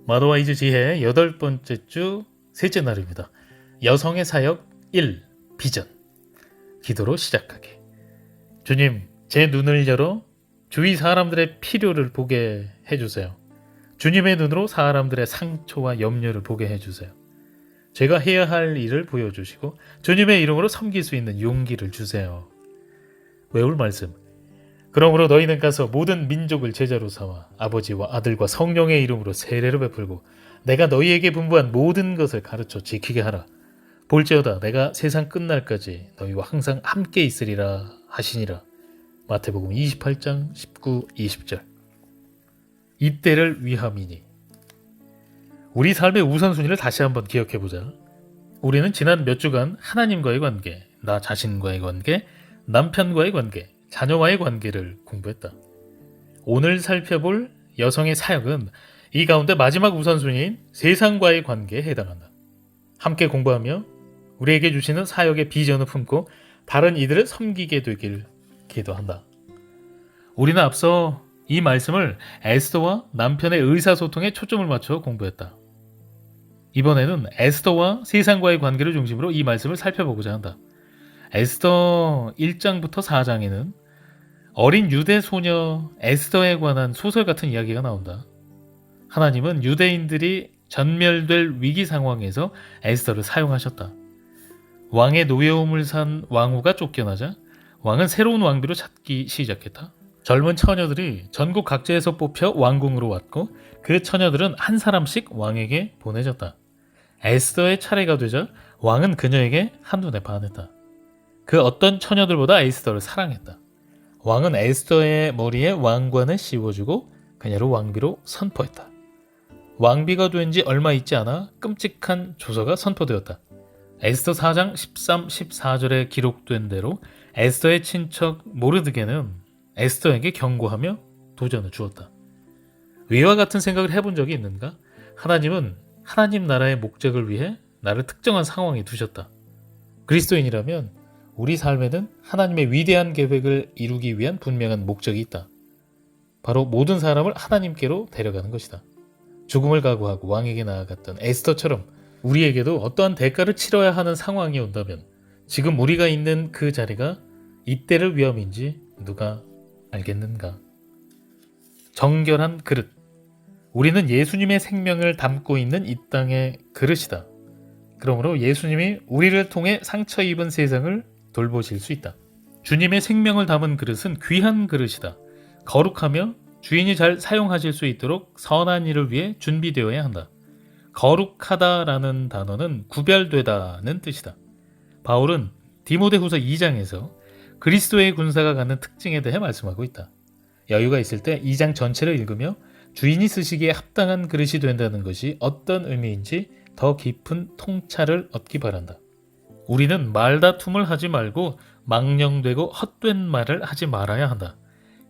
마더와이즈 지혜 8번째 주 셋째 날입니다. 여성의 사역 1. 비전. 기도로 시작하기. 주님, 제 눈을 열어 주위 사람들의 필요를 보게 해주세요. 주님의 눈으로 사람들의 상처와 염려를 보게 해주세요. 제가 해야 할 일을 보여주시고 주님의 이름으로 섬길 수 있는 용기를 주세요. 외울 말씀. 그러므로 너희는 가서 모든 민족을 제자로 삼아 아버지와 아들과 성령의 이름으로 세례를 베풀고 내가 너희에게 분부한 모든 것을 가르쳐 지키게 하라. 볼지어다 내가 세상 끝날까지 너희와 항상 함께 있으리라 하시니라. 마태복음 28장 19, 20절. 이때를 위함이니. 우리 삶의 우선순위를 다시 한번 기억해보자. 우리는 지난 몇 주간 하나님과의 관계, 나 자신과의 관계, 남편과의 관계, 자녀와의 관계를 공부했다. 오늘 살펴볼 여성의 사역은 이 가운데 마지막 우선순위인 세상과의 관계에 해당한다. 함께 공부하며 우리에게 주시는 사역의 비전을 품고 다른 이들을 섬기게 되길 기도한다. 우리는 앞서 이 말씀을 에스더와 남편의 의사소통에 초점을 맞춰 공부했다. 이번에는 에스더와 세상과의 관계를 중심으로 이 말씀을 살펴보고자 한다. 에스더 1장부터 4장에는 어린 유대 소녀 에스더에 관한 소설 같은 이야기가 나온다. 하나님은 유대인들이 전멸될 위기 상황에서 에스더를 사용하셨다. 왕의 노여움을 산 왕후가 쫓겨나자 왕은 새로운 왕비로 찾기 시작했다. 젊은 처녀들이 전국 각지에서 뽑혀 왕궁으로 왔고 그 처녀들은 한 사람씩 왕에게 보내졌다. 에스더의 차례가 되자 왕은 그녀에게 한눈에 반했다. 그 어떤 처녀들보다 에스더를 사랑했다. 왕은 에스더의 머리에 왕관을 씌워주고 그녀를 왕비로 선포했다. 왕비가 된 지 얼마 있지 않아 끔찍한 조서가 선포되었다. 에스더 4장 13, 14절에 기록된 대로 에스더의 친척 모르드게는 에스더에게 경고하며 도전을 주었다. 위와 같은 생각을 해본 적이 있는가? 하나님은 하나님 나라의 목적을 위해 나를 특정한 상황에 두셨다. 그리스도인이라면 우리 삶에는 하나님의 위대한 계획을 이루기 위한 분명한 목적이 있다. 바로 모든 사람을 하나님께로 데려가는 것이다. 죽음을 각오하고 왕에게 나아갔던 에스더처럼 우리에게도 어떠한 대가를 치러야 하는 상황이 온다면 지금 우리가 있는 그 자리가 이때를 위함인지 누가 알겠는가? 정결한 그릇. 우리는 예수님의 생명을 담고 있는 이 땅의 그릇이다. 그러므로 예수님이 우리를 통해 상처 입은 세상을 돌보실 수 있다. 주님의 생명을 담은 그릇은 귀한 그릇이다. 거룩하며 주인이 잘 사용하실 수 있도록 선한 일을 위해 준비되어야 한다. 거룩하다라는 단어는 구별되다는 뜻이다. 바울은 디모데후서 2장에서 그리스도의 군사가 갖는 특징에 대해 말씀하고 있다. 여유가 있을 때 2장 전체를 읽으며 주인이 쓰시기에 합당한 그릇이 된다는 것이 어떤 의미인지 더 깊은 통찰을 얻기 바란다. 우리는 말다툼을 하지 말고 망령되고 헛된 말을 하지 말아야 한다.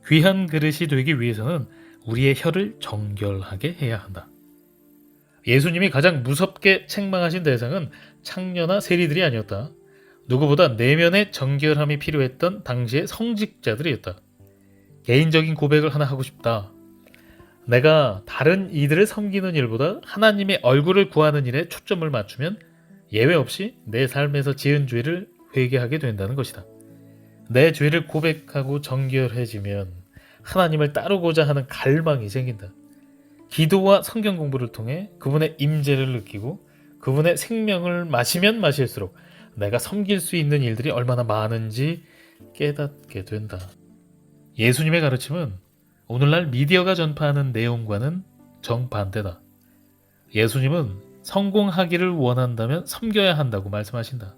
귀한 그릇이 되기 위해서는 우리의 혀를 정결하게 해야 한다. 예수님이 가장 무섭게 책망하신 대상은 창녀나 세리들이 아니었다. 누구보다 내면의 정결함이 필요했던 당시의 성직자들이었다. 개인적인 고백을 하나 하고 싶다. 내가 다른 이들을 섬기는 일보다 하나님의 얼굴을 구하는 일에 초점을 맞추면 예외 없이 내 삶에서 지은 죄를 회개하게 된다는 것이다. 내 죄를 고백하고 정결해지면 하나님을 따르고자 하는 갈망이 생긴다. 기도와 성경 공부를 통해 그분의 임재를 느끼고 그분의 생명을 마시면 마실수록 내가 섬길 수 있는 일들이 얼마나 많은지 깨닫게 된다. 예수님의 가르침은 오늘날 미디어가 전파하는 내용과는 정반대다. 예수님은 성공하기를 원한다면 섬겨야 한다고 말씀하신다.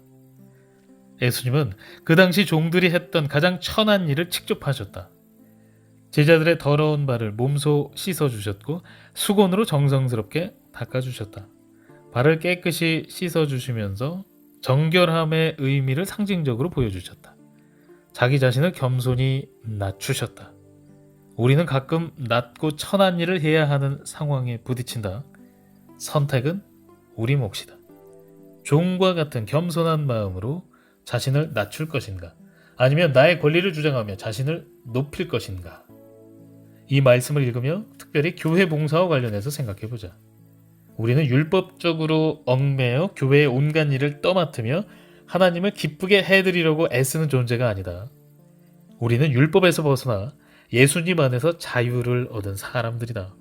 예수님은 그 당시 종들이 했던 가장 천한 일을 직접 하셨다. 제자들의 더러운 발을 몸소 씻어주셨고 수건으로 정성스럽게 닦아주셨다. 발을 깨끗이 씻어주시면서 정결함의 의미를 상징적으로 보여주셨다. 자기 자신을 겸손히 낮추셨다. 우리는 가끔 낮고 천한 일을 해야 하는 상황에 부딪힌다. 선택은 우리 몫이다. 종과 같은 겸손한 마음으로 자신을 낮출 것인가? 아니면 나의 권리를 주장하며 자신을 높일 것인가? 이 말씀을 읽으며 특별히 교회 봉사와 관련해서 생각해보자. 우리는 율법적으로 얽매여 교회의 온갖 일을 떠맡으며 하나님을 기쁘게 해드리려고 애쓰는 존재가 아니다. 우리는 율법에서 벗어나 예수님 안에서 자유를 얻은 사람들이다.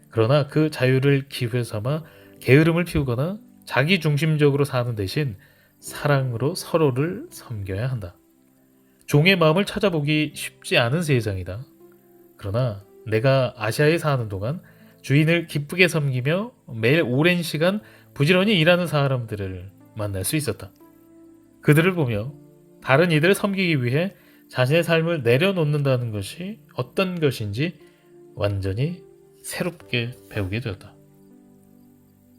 그러나 그 자유를 기회 삼아 게으름을 피우거나 자기 중심적으로 사는 대신 사랑으로 서로를 섬겨야 한다. 종의 마음을 찾아보기 쉽지 않은 세상이다. 그러나 내가 아시아에 사는 동안 주인을 기쁘게 섬기며 매일 오랜 시간 부지런히 일하는 사람들을 만날 수 있었다. 그들을 보며 다른 이들을 섬기기 위해 자신의 삶을 내려놓는다는 것이 어떤 것인지 완전히 새롭게 배우게 되었다.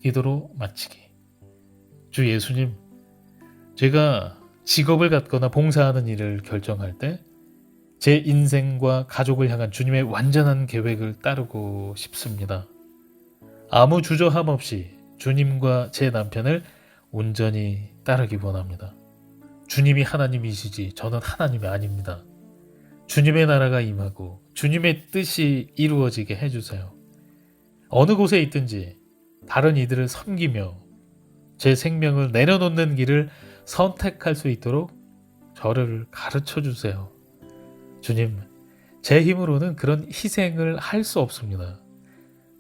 기도로 마치기. 주 예수님, 제가 직업을 갖거나 봉사하는 일을 결정할 때 제 인생과 가족을 향한 주님의 완전한 계획을 따르고 싶습니다. 아무 주저함 없이 주님과 제 남편을 온전히 따르기 원합니다. 주님이 하나님이시지 저는 하나님이 아닙니다. 주님의 나라가 임하고 주님의 뜻이 이루어지게 해주세요. 어느 곳에 있든지 다른 이들을 섬기며 제 생명을 내려놓는 길을 선택할 수 있도록 저를 가르쳐 주세요. 주님, 제 힘으로는 그런 희생을 할 수 없습니다.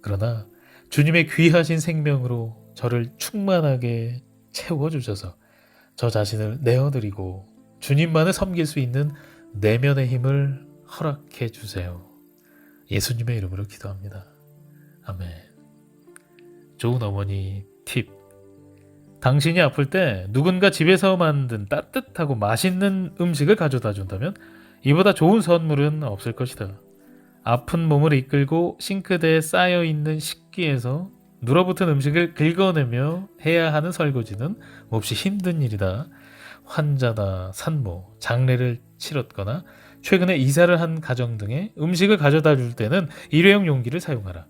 그러나 주님의 귀하신 생명으로 저를 충만하게 채워주셔서 저 자신을 내어드리고 주님만을 섬길 수 있는 내면의 힘을 허락해 주세요. 예수님의 이름으로 기도합니다. 아멘. 좋은 어머니 팁. 당신이 아플 때 누군가 집에서 만든 따뜻하고 맛있는 음식을 가져다 준다면 이보다 좋은 선물은 없을 것이다. 아픈 몸을 이끌고 싱크대에 쌓여있는 식기에서 눌어붙은 음식을 긁어내며 해야 하는 설거지는 몹시 힘든 일이다. 환자나 산모, 장례를 치렀거나 최근에 이사를 한 가정 등에 음식을 가져다 줄 때는 일회용 용기를 사용하라.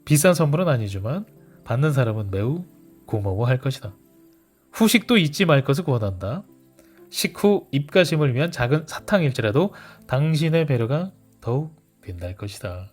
비싼 선물은 아니지만 받는 사람은 매우 고마워할 것이다. 후식도 잊지 말 것을 권한다. 식후 입가심을 위한 작은 사탕일지라도 당신의 배려가 더욱 빛날 것이다.